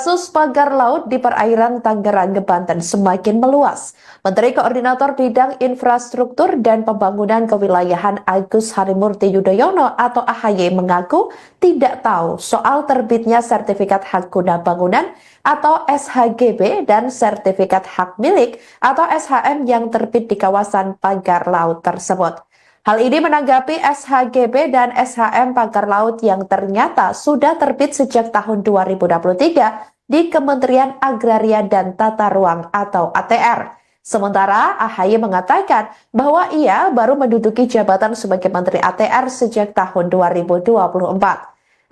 Kasus pagar laut di perairan Tangerang, Banten semakin meluas. Menteri Koordinator Bidang Infrastruktur dan Pembangunan Kewilayahan Agus Harimurti Yudhoyono atau AHY mengaku tidak tahu soal terbitnya Sertifikat Hak Guna Bangunan atau SHGB dan Sertifikat Hak Milik atau SHM yang terbit di kawasan pagar laut tersebut. Hal ini menanggapi SHGB dan SHM pagar laut yang ternyata sudah terbit sejak tahun 2023 di Kementerian Agraria dan Tata Ruang atau ATR. Sementara AHY mengatakan bahwa ia baru menduduki jabatan sebagai Menteri ATR sejak tahun 2024.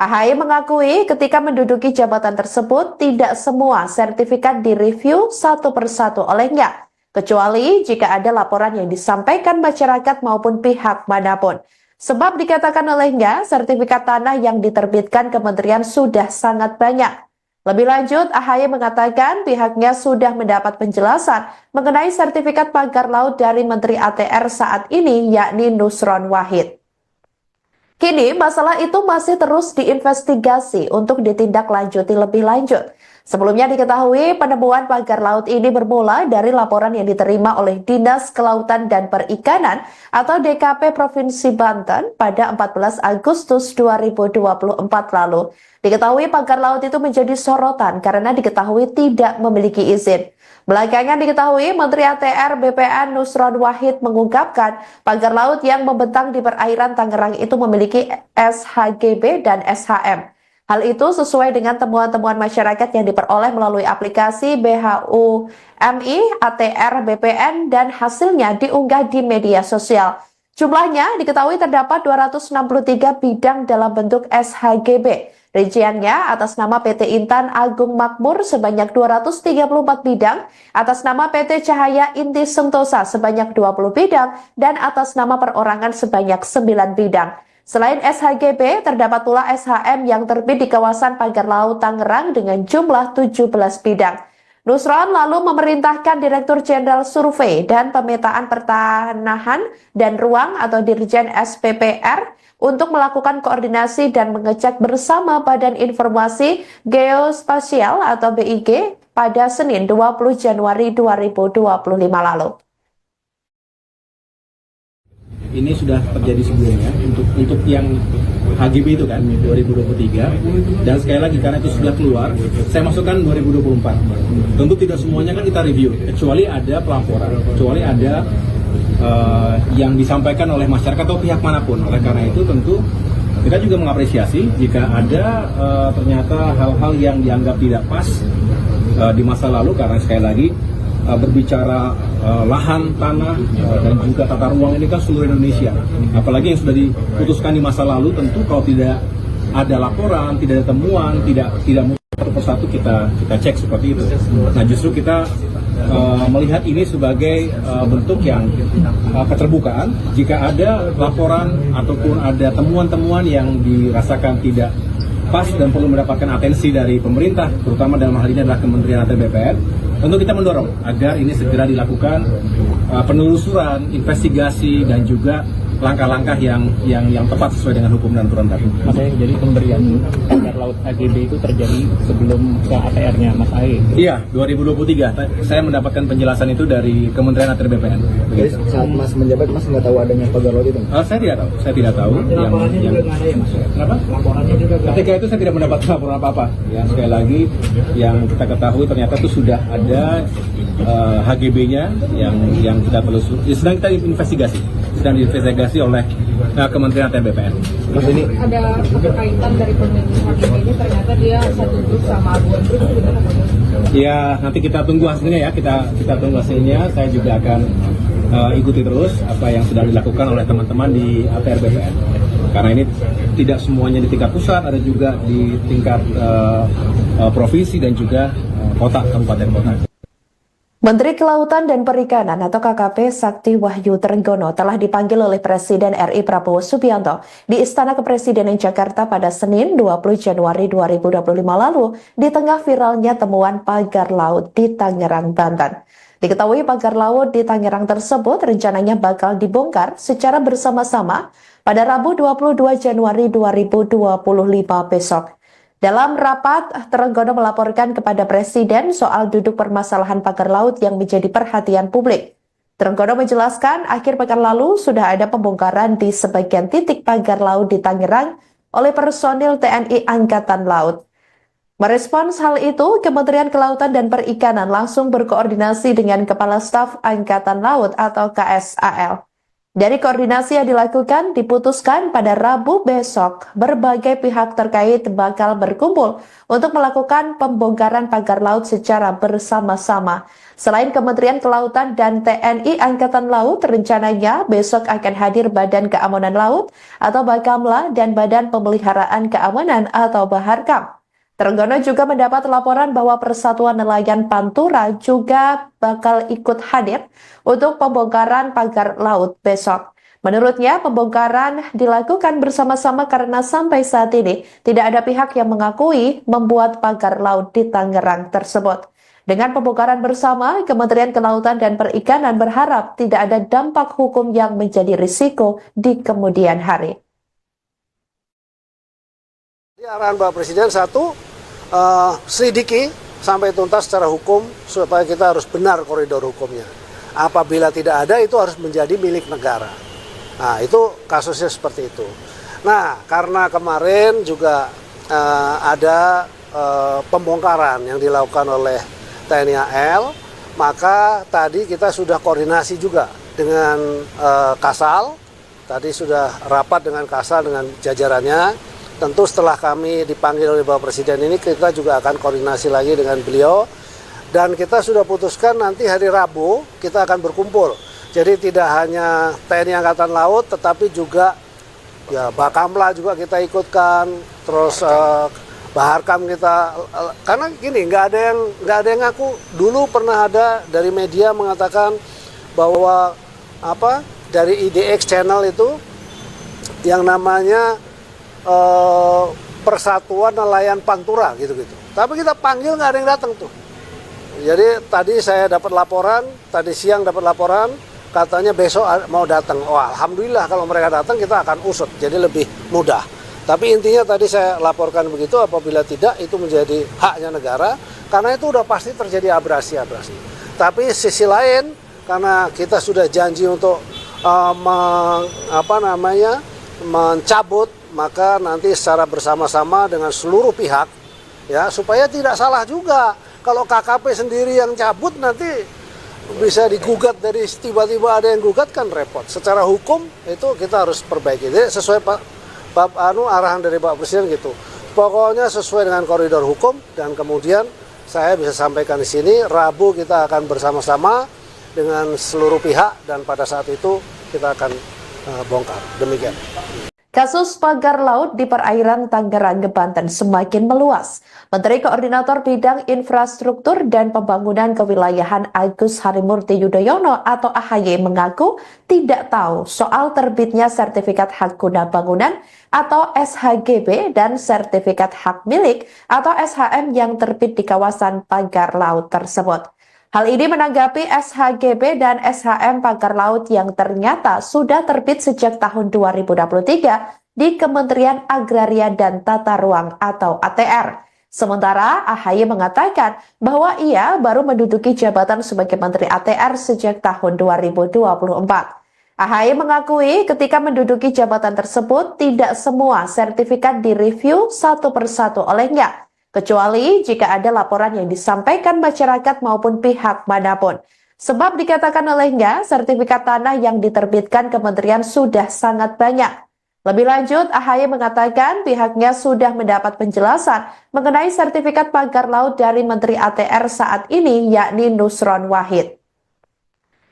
AHY mengakui ketika menduduki jabatan tersebut tidak semua sertifikat direview satu persatu olehnya, kecuali jika ada laporan yang disampaikan masyarakat maupun pihak manapun. Sebab dikatakan olehnya, sertifikat tanah yang diterbitkan kementerian sudah sangat banyak. Lebih lanjut, AHY mengatakan pihaknya sudah mendapat penjelasan mengenai sertifikat pagar laut dari Menteri ATR saat ini, yakni Nusron Wahid. Kini, masalah itu masih terus diinvestigasi untuk ditindaklanjuti lebih lanjut. Sebelumnya diketahui penemuan pagar laut ini bermula dari laporan yang diterima oleh Dinas Kelautan dan Perikanan atau DKP Provinsi Banten pada 14 Agustus 2024 lalu. Diketahui pagar laut itu menjadi sorotan karena diketahui tidak memiliki izin. Belakangan diketahui Menteri ATR BPN Nusron Wahid mengungkapkan pagar laut yang membentang di perairan Tangerang itu memiliki SHGB dan SHM. Hal itu sesuai dengan temuan-temuan masyarakat yang diperoleh melalui aplikasi BHU-MI ATR BPN dan hasilnya diunggah di media sosial. Jumlahnya diketahui terdapat 263 bidang dalam bentuk SHGB. Rinciannya atas nama PT Intan Agung Makmur sebanyak 234 bidang, atas nama PT Cahaya Inti Sentosa sebanyak 20 bidang, dan atas nama perorangan sebanyak 9 bidang. Selain SHGB, terdapat pula SHM yang terbit di kawasan pagar laut Tangerang dengan jumlah 17 bidang. Nusron lalu memerintahkan Direktur Jenderal Survei dan Pemetaan Pertanahan dan Ruang atau Dirjen SPPR untuk melakukan koordinasi dan mengecek bersama Badan Informasi Geospasial atau BIG pada Senin 20 Januari 2025 lalu. Ini sudah terjadi sebelumnya untuk yang HGB itu kan 2023, dan sekali lagi karena itu sudah keluar, saya masukkan 2024. Tentu tidak semuanya kan kita review, kecuali ada pelaporan, kecuali ada yang disampaikan oleh masyarakat atau pihak manapun. Oleh karena itu tentu kita juga mengapresiasi jika ada ternyata hal-hal yang dianggap tidak pas di masa lalu, karena sekali lagi berbicara lahan, tanah, dan juga tata ruang ini kan seluruh Indonesia. Apalagi yang sudah diputuskan di masa lalu, tentu kalau tidak ada laporan, tidak ada temuan, tidak satu persatu kita cek seperti itu. Nah, justru kita melihat ini sebagai bentuk yang keterbukaan. Jika ada laporan ataupun ada temuan-temuan yang dirasakan tidak pas dan perlu mendapatkan atensi dari pemerintah, terutama dalam hal ini adalah Kementerian ATR BPN, tentu kita mendorong agar ini segera dilakukan penelusuran, investigasi, dan juga langkah-langkah yang tepat sesuai dengan hukum dan aturan baku. Mas Aye, jadi pemberian pagar laut HGB itu terjadi sebelum ke ATR-nya Mas Aye? Iya, 2023. Saya mendapatkan penjelasan itu dari Kementerian ATR BPN. Jadi saat Mas menjabat, Mas nggak tahu adanya pagar laut itu? Saya tidak tahu. Laporannya juga nggak ada ya Mas? Kenapa? Laporannya juga nggak ada. Ketika itu saya tidak mendapat laporan apa-apa. Ya, sekali lagi yang kita ketahui ternyata itu sudah ada HGB-nya yang kita telusuri. Sedang kita investigasi oleh Kementerian ATR BPN. Mas, ini ada keterkaitan dari pemilik HGB ini, ternyata dia satu grup sama Abuan Group, gimana Pak? Ya, nanti kita tunggu hasilnya ya. Kita tunggu hasilnya. Saya juga akan ikuti terus apa yang sudah dilakukan oleh teman-teman di ATR BPN. Karena ini tidak semuanya di tingkat pusat, ada juga di tingkat provinsi dan juga kota, kabupaten kota. Menteri Kelautan dan Perikanan atau KKP Sakti Wahyu Trenggono telah dipanggil oleh Presiden RI Prabowo Subianto di Istana Kepresidenan Jakarta pada Senin 20 Januari 2025 lalu di tengah viralnya temuan pagar laut di Tangerang, Banten. Diketahui pagar laut di Tangerang tersebut rencananya bakal dibongkar secara bersama-sama pada Rabu 22 Januari 2025 besok. Dalam rapat, Trenggono melaporkan kepada Presiden soal duduk permasalahan pagar laut yang menjadi perhatian publik. Trenggono menjelaskan akhir pekan lalu sudah ada pembongkaran di sebagian titik pagar laut di Tangerang oleh personil TNI Angkatan Laut. Merespons hal itu, Kementerian Kelautan dan Perikanan langsung berkoordinasi dengan Kepala Staf Angkatan Laut atau KSAL. Dari koordinasi yang dilakukan, diputuskan pada Rabu besok, berbagai pihak terkait bakal berkumpul untuk melakukan pembongkaran pagar laut secara bersama-sama. Selain Kementerian Kelautan dan TNI Angkatan Laut, rencananya besok akan hadir Badan Keamanan Laut atau Bakamla dan Badan Pemeliharaan Keamanan atau Baharkam. Trenggono juga mendapat laporan bahwa Persatuan Nelayan Pantura juga bakal ikut hadir untuk pembongkaran pagar laut besok. Menurutnya, pembongkaran dilakukan bersama-sama karena sampai saat ini tidak ada pihak yang mengakui membuat pagar laut di Tangerang tersebut. Dengan pembongkaran bersama, Kementerian Kelautan dan Perikanan berharap tidak ada dampak hukum yang menjadi risiko di kemudian hari. Arahan Bapak Presiden satu, selidiki sampai tuntas secara hukum supaya kita harus benar koridor hukumnya. Apabila tidak ada itu harus menjadi milik negara. Nah itu kasusnya seperti itu. Nah karena kemarin juga ada pembongkaran yang dilakukan oleh TNI AL, maka tadi kita sudah koordinasi juga dengan Kasal. Tadi sudah rapat dengan Kasal dengan jajarannya. Tentu setelah kami dipanggil oleh Bapak Presiden ini, kita juga akan koordinasi lagi dengan beliau. Dan kita sudah putuskan nanti hari Rabu kita akan berkumpul. Jadi tidak hanya TNI Angkatan Laut, tetapi juga ya Bakamla juga kita ikutkan. Terus Baharkam kita, karena gini nggak ada yang ngaku. Dulu pernah ada dari media mengatakan bahwa dari IDX channel itu yang namanya Persatuan Nelayan Pantura gitu-gitu. Tapi kita panggil nggak ada yang datang tuh. Jadi tadi saya dapat laporan, tadi siang dapat laporan, katanya besok mau datang. Oh, alhamdulillah kalau mereka datang kita akan usut, jadi lebih mudah. Tapi intinya tadi saya laporkan begitu, apabila tidak itu menjadi haknya negara, karena itu udah pasti terjadi abrasi-abrasi. Tapi sisi lain, karena kita sudah janji untuk mencabut, maka nanti secara bersama-sama dengan seluruh pihak ya supaya tidak salah juga. Kalau KKP sendiri yang cabut nanti bisa digugat, dari tiba-tiba ada yang gugat kan repot. Secara hukum itu kita harus perbaiki. Jadi sesuai arahan dari Pak Presiden gitu. Pokoknya sesuai dengan koridor hukum, dan kemudian saya bisa sampaikan di sini Rabu kita akan bersama-sama dengan seluruh pihak dan pada saat itu kita akan bongkar. Demikian. Kasus pagar laut di perairan Tangerang, Banten semakin meluas. Menteri Koordinator Bidang Infrastruktur dan Pembangunan Kewilayahan Agus Harimurti Yudhoyono atau AHY mengaku tidak tahu soal terbitnya sertifikat hak guna bangunan atau SHGB dan sertifikat hak milik atau SHM yang terbit di kawasan pagar laut tersebut. Hal ini menanggapi SHGB dan SHM pagar laut yang ternyata sudah terbit sejak tahun 2023 di Kementerian Agraria dan Tata Ruang atau ATR. Sementara AHY mengatakan bahwa ia baru menduduki jabatan sebagai Menteri ATR sejak tahun 2024. AHY mengakui ketika menduduki jabatan tersebut tidak semua sertifikat direview satu persatu olehnya, kecuali jika ada laporan yang disampaikan masyarakat maupun pihak manapun. Sebab dikatakan olehnya, sertifikat tanah yang diterbitkan kementerian sudah sangat banyak. Lebih lanjut, AHY mengatakan pihaknya sudah mendapat penjelasan mengenai sertifikat pagar laut dari Menteri ATR saat ini, yakni Nusron Wahid.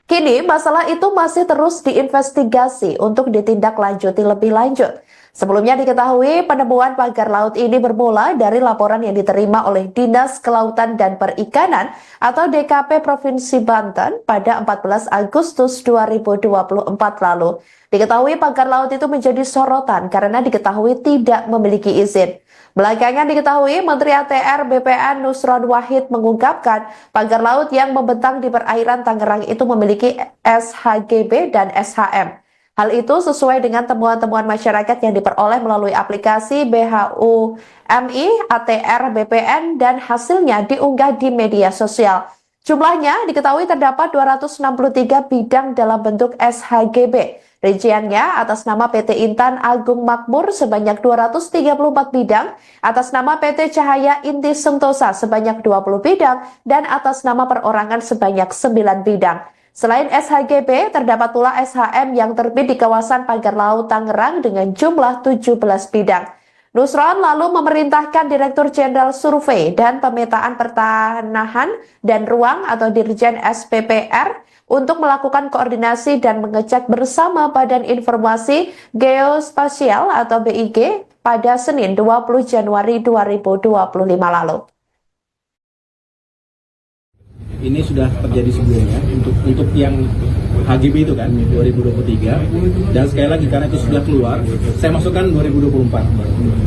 Kini, masalah itu masih terus diinvestigasi untuk ditindaklanjuti lebih lanjut. Sebelumnya diketahui penemuan pagar laut ini bermula dari laporan yang diterima oleh Dinas Kelautan dan Perikanan atau DKP Provinsi Banten pada 14 Agustus 2024 lalu. Diketahui pagar laut itu menjadi sorotan karena diketahui tidak memiliki izin. Belakangan diketahui Menteri ATR BPN Nusron Wahid mengungkapkan pagar laut yang membentang di perairan Tangerang itu memiliki SHGB dan SHM. Hal itu sesuai dengan temuan-temuan masyarakat yang diperoleh melalui aplikasi BHUMI, ATR, BPN, dan hasilnya diunggah di media sosial. Jumlahnya diketahui terdapat 263 bidang dalam bentuk SHGB. Rinciannya atas nama PT Intan Agung Makmur sebanyak 234 bidang, atas nama PT Cahaya Inti Sentosa sebanyak 20 bidang, dan atas nama perorangan sebanyak 9 bidang. Selain SHGB, terdapat pula SHM yang terbit di kawasan Pagar Laut Tangerang dengan jumlah 17 bidang. Nusron lalu memerintahkan Direktur Jenderal Survei dan Pemetaan Pertanahan dan Ruang atau Dirjen SPPR untuk melakukan koordinasi dan mengecek bersama Badan Informasi Geospasial atau BIG pada Senin 20 Januari 2025 lalu. Ini sudah terjadi sebelumnya untuk yang HGB itu kan 2023, dan sekali lagi karena itu sudah keluar, saya masukkan 2024.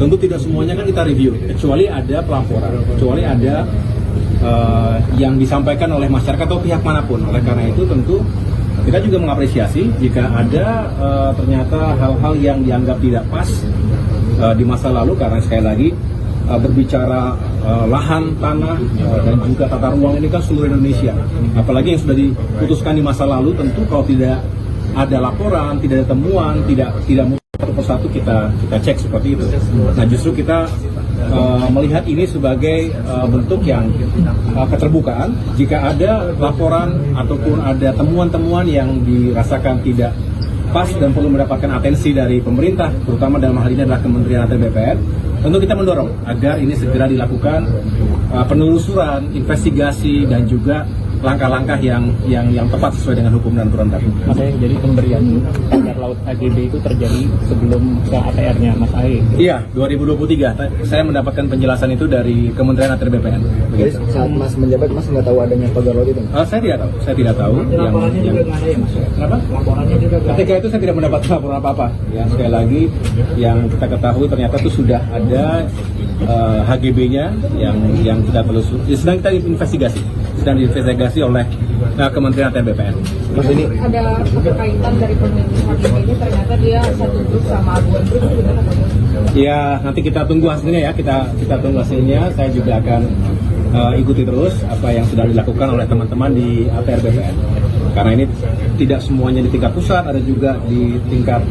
Tentu tidak semuanya kan kita review, kecuali ada pelaporan, kecuali ada yang disampaikan oleh masyarakat atau pihak manapun. Oleh karena itu tentu kita juga mengapresiasi jika ada ternyata hal-hal yang dianggap tidak pas di masa lalu, karena sekali lagi berbicara lahan, tanah, dan juga tata ruang ini kan seluruh Indonesia. Apalagi yang sudah diputuskan di masa lalu, tentu kalau tidak ada laporan, tidak ada temuan, tidak satu persatu kita cek seperti itu. Nah, justru kita melihat ini sebagai bentuk yang keterbukaan. Jika ada laporan ataupun ada temuan-temuan yang dirasakan tidak pas dan perlu mendapatkan atensi dari pemerintah, terutama dalam hal ini adalah Kementerian ATR BPN, tentu kita mendorong agar ini segera dilakukan penelusuran, investigasi, dan juga langkah-langkah yang tepat sesuai dengan hukum dan aturan baku. Makanya jadi pemberian pagar laut HGB itu terjadi sebelum ke ATR-nya Mas Ahy. Iya, 2023. Saya mendapatkan penjelasan itu dari Kementerian ATR BPN. Jadi saat Mas menjabat, Mas nggak tahu adanya pagar laut itu? Saya tidak tahu. Laporannya juga nggak ada ya Mas? Kenapa? Laporannya juga nggak ada. Ketika itu saya tidak mendapat laporan apa-apa. Ya, sekali lagi yang kita ketahui ternyata itu sudah ada HGB-nya yang kita telusuri. Sedang kita investigasi oleh Kementerian ATR BPN. Mas ini Ada keterkaitan dari pemilik HGB ini, ternyata dia satu grup sama Aguan Group, itu gimana Pak? Ya, nanti kita tunggu hasilnya ya. Kita tunggu hasilnya. Saya juga akan ikuti terus apa yang sudah dilakukan oleh teman-teman di ATR BPN. Karena ini tidak semuanya di tingkat pusat, ada juga di tingkat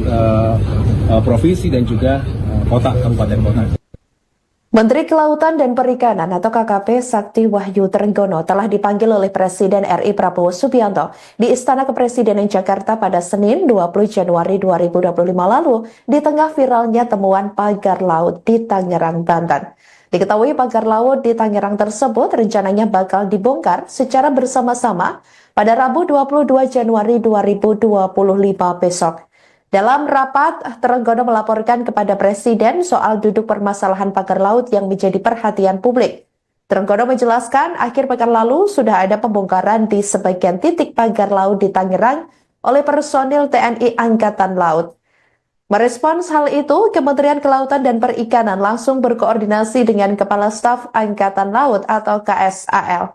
provinsi dan juga kota, kabupaten kota. Menteri Kelautan dan Perikanan atau KKP Sakti Wahyu Trenggono telah dipanggil oleh Presiden RI Prabowo Subianto di Istana Kepresidenan Jakarta pada Senin 20 Januari 2025 lalu di tengah viralnya temuan pagar laut di Tangerang, Banten. Diketahui pagar laut di Tangerang tersebut rencananya bakal dibongkar secara bersama-sama pada Rabu 22 Januari 2025 besok. Dalam rapat, Trenggono melaporkan kepada Presiden soal duduk permasalahan pagar laut yang menjadi perhatian publik. Trenggono menjelaskan akhir pekan lalu sudah ada pembongkaran di sebagian titik pagar laut di Tangerang oleh personil TNI Angkatan Laut. Merespons hal itu, Kementerian Kelautan dan Perikanan langsung berkoordinasi dengan Kepala Staf Angkatan Laut atau KSAL.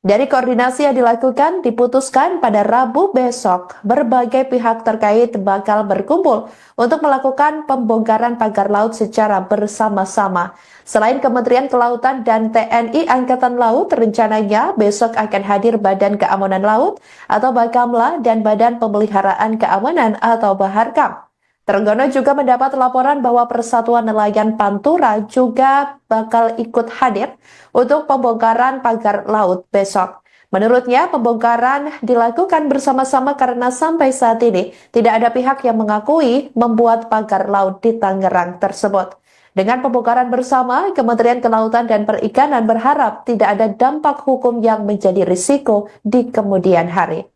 Dari koordinasi yang dilakukan, diputuskan pada Rabu besok, berbagai pihak terkait bakal berkumpul untuk melakukan pembongkaran pagar laut secara bersama-sama. Selain Kementerian Kelautan dan TNI Angkatan Laut, rencananya besok akan hadir Badan Keamanan Laut atau Bakamla dan Badan Pemeliharaan Keamanan atau Baharkam. Trenggono juga mendapat laporan bahwa Persatuan Nelayan Pantura juga bakal ikut hadir untuk pembongkaran pagar laut besok. Menurutnya, pembongkaran dilakukan bersama-sama karena sampai saat ini tidak ada pihak yang mengakui membuat pagar laut di Tangerang tersebut. Dengan pembongkaran bersama, Kementerian Kelautan dan Perikanan berharap tidak ada dampak hukum yang menjadi risiko di kemudian hari.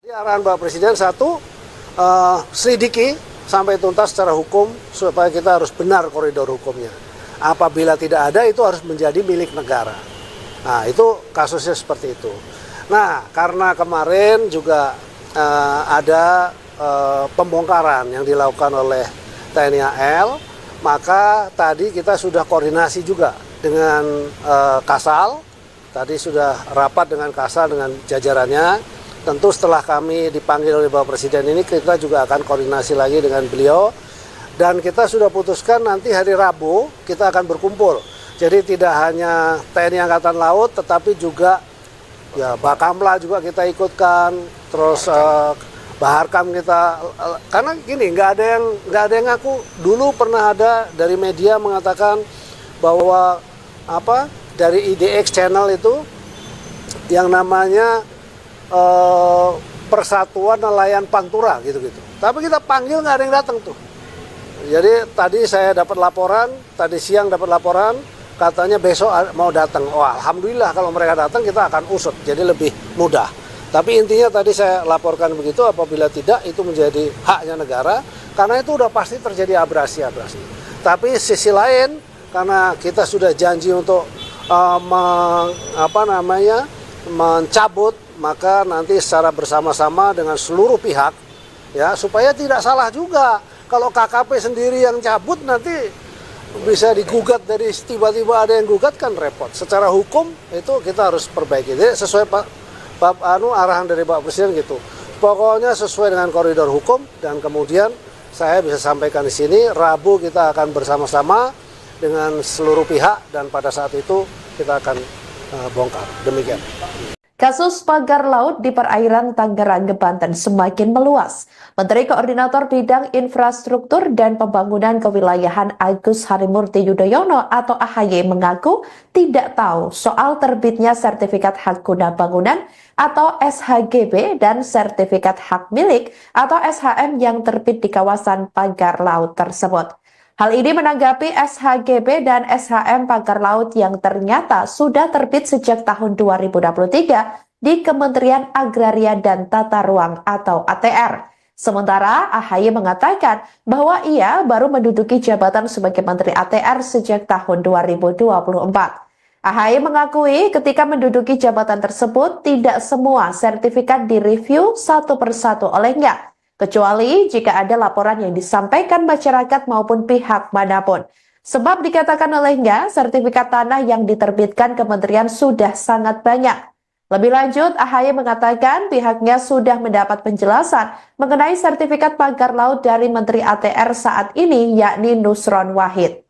Arahan Bapak Presiden satu, selidiki sampai tuntas secara hukum supaya kita harus benar koridor hukumnya. Apabila tidak ada, itu harus menjadi milik negara. Nah, itu kasusnya seperti itu. Nah, karena kemarin juga ada pembongkaran yang dilakukan oleh TNI AL, maka tadi kita sudah koordinasi juga dengan Kasal. Tadi sudah rapat dengan Kasal dengan jajarannya tentu setelah kami dipanggil oleh Bapak Presiden ini, kita juga akan koordinasi lagi dengan beliau. Dan kita sudah putuskan nanti hari Rabu kita akan berkumpul. Jadi tidak hanya TNI Angkatan Laut, tetapi juga ya Bakamla juga kita ikutkan, terus Baharkam kita, karena gini, nggak ada yang ngaku. Dulu pernah ada dari media mengatakan bahwa dari IDX channel itu yang namanya Persatuan Nelayan Pantura gitu-gitu. Tapi kita panggil nggak ada yang datang tuh. Jadi tadi saya dapat laporan, tadi siang dapat laporan, katanya besok mau datang. Oh, alhamdulillah kalau mereka datang kita akan usut, jadi lebih mudah. Tapi intinya tadi saya laporkan begitu, apabila tidak itu menjadi haknya negara, karena itu udah pasti terjadi abrasi-abrasi. Tapi sisi lain, karena kita sudah janji untuk mencabut, maka nanti secara bersama-sama dengan seluruh pihak, ya supaya tidak salah juga. Kalau KKP sendiri yang cabut nanti bisa digugat, dari tiba-tiba ada yang gugat kan repot. Secara hukum itu kita harus perbaiki. Jadi sesuai arahan dari Pak Presiden gitu. Pokoknya sesuai dengan koridor hukum, dan kemudian saya bisa sampaikan di sini Rabu kita akan bersama-sama dengan seluruh pihak, dan pada saat itu kita akan bongkar. Demikian. Kasus pagar laut di perairan Tangerang, Banten semakin meluas. Menteri Koordinator Bidang Infrastruktur dan Pembangunan Kewilayahan Agus Harimurti Yudhoyono atau AHY mengaku tidak tahu soal terbitnya sertifikat hak guna bangunan atau SHGB dan sertifikat hak milik atau SHM yang terbit di kawasan pagar laut tersebut. Hal ini menanggapi SHGB dan SHM pagar laut yang ternyata sudah terbit sejak tahun 2023 di Kementerian Agraria dan Tata Ruang atau ATR. Sementara AHY mengatakan bahwa ia baru menduduki jabatan sebagai Menteri ATR sejak tahun 2024. AHY mengakui ketika menduduki jabatan tersebut tidak semua sertifikat direview satu persatu olehnya, kecuali jika ada laporan yang disampaikan masyarakat maupun pihak manapun. Sebab dikatakan olehnya, sertifikat tanah yang diterbitkan kementerian sudah sangat banyak. Lebih lanjut, AHY mengatakan pihaknya sudah mendapat penjelasan mengenai sertifikat pagar laut dari Menteri ATR saat ini, yakni Nusron Wahid.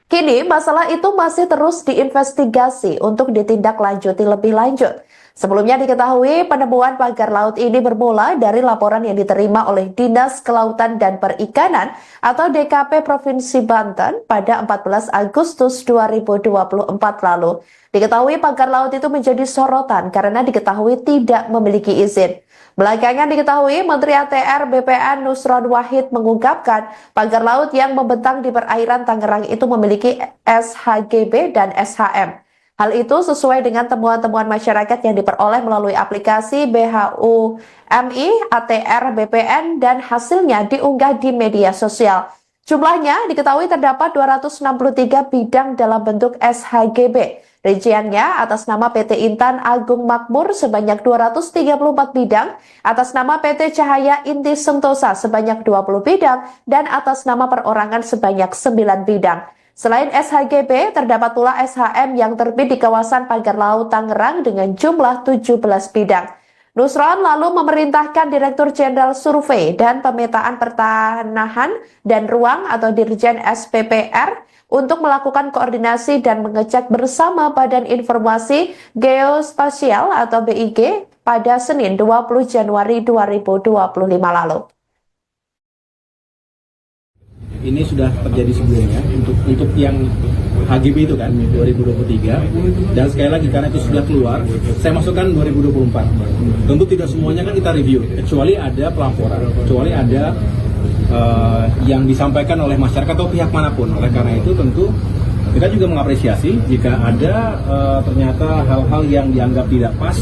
Kini, masalah itu masih terus diinvestigasi untuk ditindaklanjuti lebih lanjut. Sebelumnya diketahui penemuan pagar laut ini bermula dari laporan yang diterima oleh Dinas Kelautan dan Perikanan atau DKP Provinsi Banten pada 14 Agustus 2024 lalu. Diketahui pagar laut itu menjadi sorotan karena diketahui tidak memiliki izin. Belakangan diketahui Menteri ATR BPN Nusron Wahid mengungkapkan pagar laut yang membentang di perairan Tangerang itu memiliki SHGB dan SHM. Hal itu sesuai dengan temuan-temuan masyarakat yang diperoleh melalui aplikasi BHU-MI ATR BPN dan hasilnya diunggah di media sosial. Jumlahnya diketahui terdapat 263 bidang dalam bentuk SHGB. Rinciannya atas nama PT Intan Agung Makmur sebanyak 234 bidang, atas nama PT Cahaya Inti Sentosa sebanyak 20 bidang, dan atas nama perorangan sebanyak 9 bidang. Selain SHGB, terdapat pula SHM yang terbit di kawasan pagar laut Tangerang dengan jumlah 17 bidang. Nusron lalu memerintahkan Direktur Jenderal Survei dan Pemetaan Pertanahan dan Ruang atau Dirjen SPPR untuk melakukan koordinasi dan mengecek bersama Badan Informasi Geospasial atau BIG pada Senin 20 Januari 2025 lalu. Ini sudah terjadi sebelumnya untuk yang HGB itu kan 2023, dan sekali lagi karena itu sudah keluar, saya masukkan 2024. Tentu tidak semuanya kan kita review, kecuali ada pelaporan, kecuali ada yang disampaikan oleh masyarakat atau pihak manapun. Oleh karena itu tentu kita juga mengapresiasi jika ada ternyata hal-hal yang dianggap tidak pas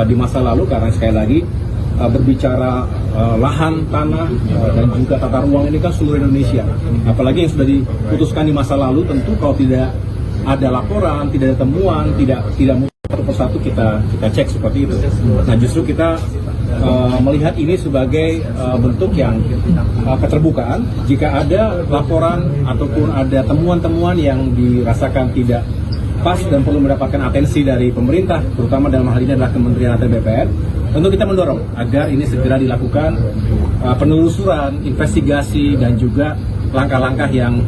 di masa lalu, karena sekali lagi berbicara lahan, tanah, dan juga tata ruang ini kan seluruh Indonesia. Apalagi yang sudah diputuskan di masa lalu, tentu kalau tidak ada laporan, tidak ada temuan, tidak satu persatu kita cek seperti itu. Nah, justru kita melihat ini sebagai bentuk yang keterbukaan. Jika ada laporan ataupun ada temuan-temuan yang dirasakan tidak pas dan perlu mendapatkan atensi dari pemerintah, terutama dalam hal ini adalah Kementerian ATR BPN. Tentu kita mendorong agar ini segera dilakukan penelusuran, investigasi, dan juga langkah-langkah yang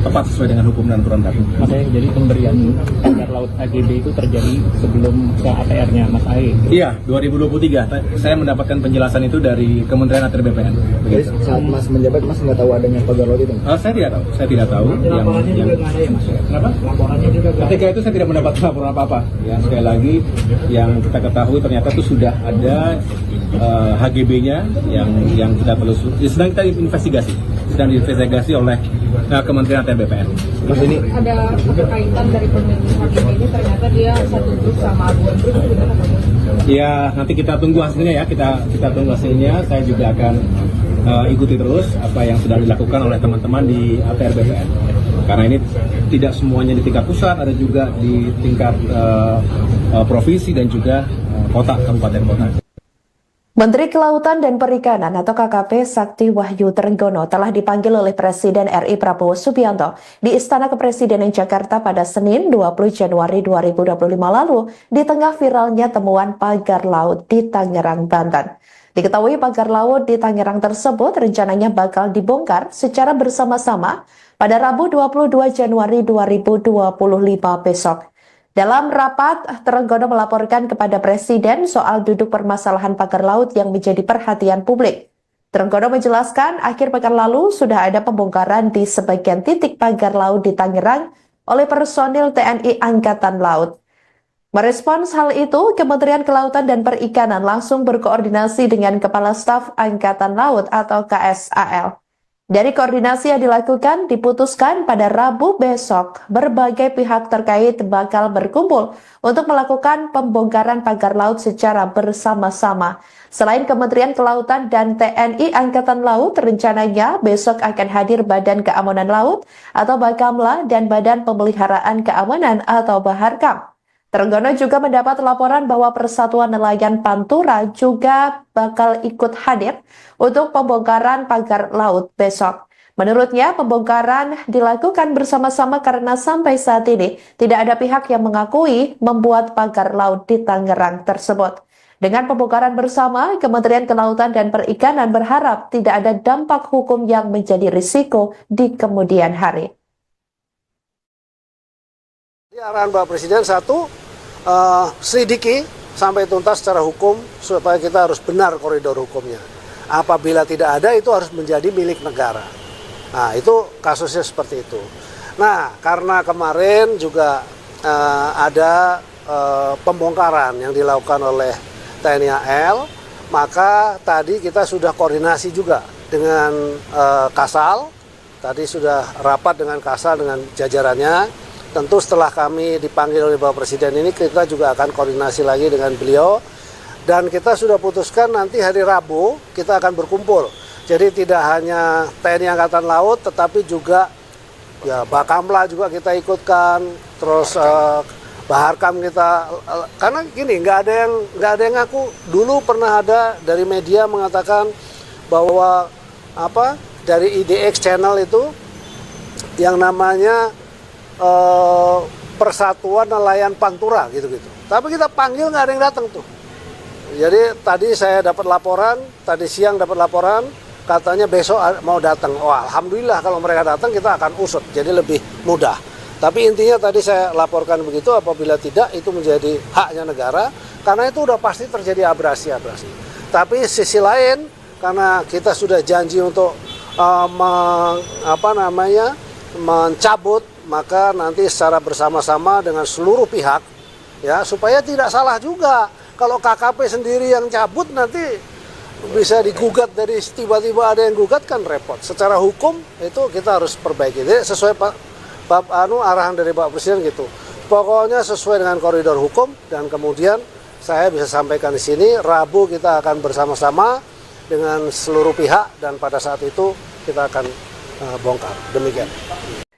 tepat sesuai dengan hukum dan aturan berlaku. Mas Ae, jadi pemberian pagar laut HGB itu terjadi sebelum ke ATR-nya Mas Ae? Iya, 2023. Saya mendapatkan penjelasan itu dari Kementerian ATR BPN. Jadi saat Mas menjabat, Mas nggak tahu adanya pagar laut itu? Saya tidak tahu. Kenapa? Laporannya juga Ketika itu saya tidak mendapat laporan apa-apa. Ya, sekali lagi yang kita ketahui ternyata itu sudah ada HGB-nya yang kita telusuri. Sedang kita investigasi oleh Kementerian ATR BPN. Mas ini Ada keterkaitan dari pemilik HGB ini, ternyata dia satu grup sama Aguan Group, itu benar apa? Ya, nanti kita tunggu hasilnya ya. Kita tunggu hasilnya. Saya juga akan ikuti terus apa yang sudah dilakukan oleh teman-teman di ATR BPN. Karena ini tidak semuanya di tingkat pusat, ada juga di tingkat provinsi dan juga kota, kabupaten kota. Menteri Kelautan dan Perikanan atau KKP Sakti Wahyu Trenggono telah dipanggil oleh Presiden RI Prabowo Subianto di Istana Kepresidenan Jakarta pada Senin 20 Januari 2025 lalu di tengah viralnya temuan pagar laut di Tangerang, Banten. Diketahui pagar laut di Tangerang tersebut rencananya bakal dibongkar secara bersama-sama pada Rabu 22 Januari 2025 besok. Dalam rapat, Trenggono melaporkan kepada Presiden soal duduk permasalahan pagar laut yang menjadi perhatian publik. Trenggono menjelaskan akhir pekan lalu sudah ada pembongkaran di sebagian titik pagar laut di Tangerang oleh personil TNI Angkatan Laut. Merespons hal itu, Kementerian Kelautan dan Perikanan langsung berkoordinasi dengan Kepala Staf Angkatan Laut atau KSAL. Dari koordinasi yang dilakukan, diputuskan pada Rabu besok, berbagai pihak terkait bakal berkumpul untuk melakukan pembongkaran pagar laut secara bersama-sama. Selain Kementerian Kelautan dan TNI Angkatan Laut, rencananya besok akan hadir Badan Keamanan Laut atau Bakamla dan Badan Pemeliharaan Keamanan atau Baharkam. Trenggono juga mendapat laporan bahwa Persatuan Nelayan Pantura juga bakal ikut hadir untuk pembongkaran pagar laut besok. Menurutnya, pembongkaran dilakukan bersama-sama karena sampai saat ini tidak ada pihak yang mengakui membuat pagar laut di Tangerang tersebut. Dengan pembongkaran bersama, Kementerian Kelautan dan Perikanan berharap tidak ada dampak hukum yang menjadi risiko di kemudian hari. Arahan Bapak Presiden satu, selidiki sampai tuntas secara hukum supaya kita harus benar koridor hukumnya. Apabila tidak ada, itu harus menjadi milik negara. Nah, itu kasusnya seperti itu. Nah, karena kemarin juga ada pembongkaran yang dilakukan oleh TNI AL, maka tadi kita sudah koordinasi juga dengan Kasal. Tadi sudah rapat dengan Kasal dengan jajarannya. Tentu setelah kami dipanggil oleh Bapak Presiden ini, kita juga akan koordinasi lagi dengan beliau. Dan kita sudah putuskan nanti hari Rabu kita akan berkumpul. Jadi tidak hanya TNI Angkatan Laut, tetapi juga ya Bakamla juga kita ikutkan. Terus Baharkam kita, karena gini nggak ada yang ngaku. Dulu pernah ada dari media mengatakan bahwa dari IDX channel itu yang namanya Persatuan Nelayan Pantura gitu-gitu. Tapi kita panggil nggak ada yang datang tuh. Jadi tadi saya dapat laporan, tadi siang dapat laporan, katanya besok mau datang. Oh, alhamdulillah kalau mereka datang kita akan usut, jadi lebih mudah. Tapi intinya tadi saya laporkan begitu, apabila tidak itu menjadi haknya negara, karena itu udah pasti terjadi abrasi-abrasi. Tapi sisi lain, karena kita sudah janji untuk mencabut, maka nanti secara bersama-sama dengan seluruh pihak, ya supaya tidak salah juga. Kalau KKP sendiri yang cabut nanti bisa digugat, dari tiba-tiba ada yang gugat kan repot. Secara hukum itu kita harus perbaiki. Jadi sesuai arahan dari Pak Presiden gitu. Pokoknya sesuai dengan koridor hukum, dan kemudian saya bisa sampaikan di sini Rabu kita akan bersama-sama dengan seluruh pihak dan pada saat itu kita akan bongkar. Demikian.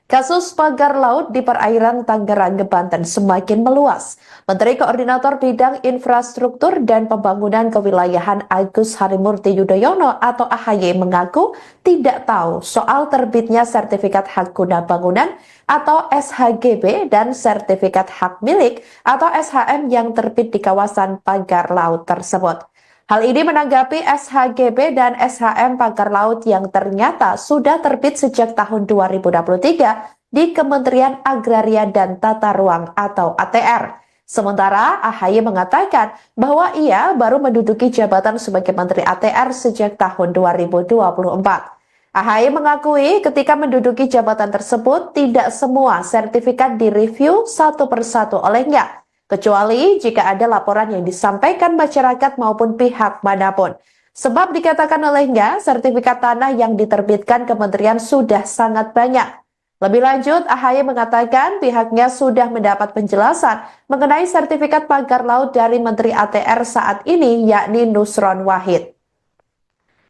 Kasus pagar laut di perairan Tangerang, Banten semakin meluas. Menteri Koordinator Bidang Infrastruktur dan Pembangunan Kewilayahan Agus Harimurti Yudhoyono atau AHY mengaku tidak tahu soal terbitnya sertifikat hak guna bangunan atau SHGB dan sertifikat hak milik atau SHM yang terbit di kawasan pagar laut tersebut. Hal ini menanggapi SHGB dan SHM pagar laut yang ternyata sudah terbit sejak tahun 2023 di Kementerian Agraria dan Tata Ruang atau ATR. Sementara AHY mengatakan bahwa ia baru menduduki jabatan sebagai Menteri ATR sejak tahun 2024. AHY mengakui ketika menduduki jabatan tersebut tidak semua sertifikat direview satu persatu olehnya, kecuali jika ada laporan yang disampaikan masyarakat maupun pihak manapun. Sebab dikatakan olehnya, sertifikat tanah yang diterbitkan kementerian sudah sangat banyak. Lebih lanjut, AHY mengatakan pihaknya sudah mendapat penjelasan mengenai sertifikat pagar laut dari Menteri ATR saat ini, yakni Nusron Wahid.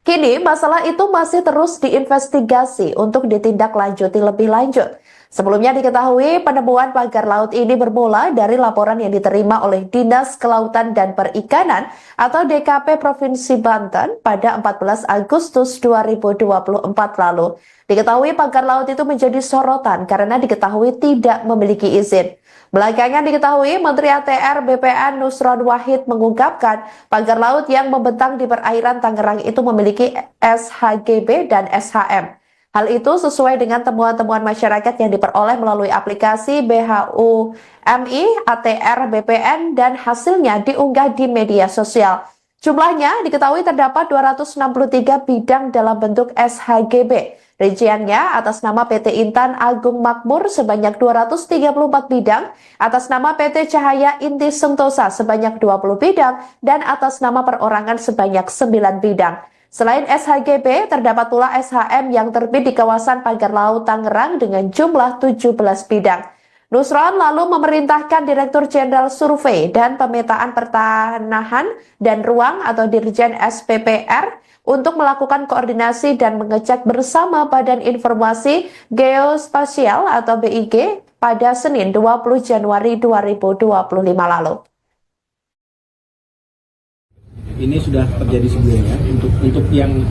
Kini, masalah itu masih terus diinvestigasi untuk ditindaklanjuti lebih lanjut. Sebelumnya diketahui penemuan pagar laut ini bermula dari laporan yang diterima oleh Dinas Kelautan dan Perikanan atau DKP Provinsi Banten pada 14 Agustus 2024 lalu. Diketahui pagar laut itu menjadi sorotan karena diketahui tidak memiliki izin. Belakangan diketahui Menteri ATR BPN Nusron Wahid mengungkapkan pagar laut yang membentang di perairan Tangerang itu memiliki SHGB dan SHM. Hal itu sesuai dengan temuan-temuan masyarakat yang diperoleh melalui aplikasi BHUMI ATR BPN dan hasilnya diunggah di media sosial. Jumlahnya diketahui terdapat 263 bidang dalam bentuk SHGB. Rinciannya atas nama PT Intan Agung Makmur sebanyak 234 bidang, atas nama PT Cahaya Inti Sentosa sebanyak 20 bidang, dan atas nama perorangan sebanyak 9 bidang. Selain SHGB, terdapat pula SHM yang terbit di kawasan pagar laut Tangerang dengan jumlah 17 bidang. Nusron lalu memerintahkan Direktur Jenderal Survei dan Pemetaan Pertanahan dan Ruang atau Dirjen SPPR untuk melakukan koordinasi dan mengecek bersama Badan Informasi Geospasial atau BIG pada Senin 20 Januari 2025 lalu. Ini sudah terjadi sebelumnya untuk yang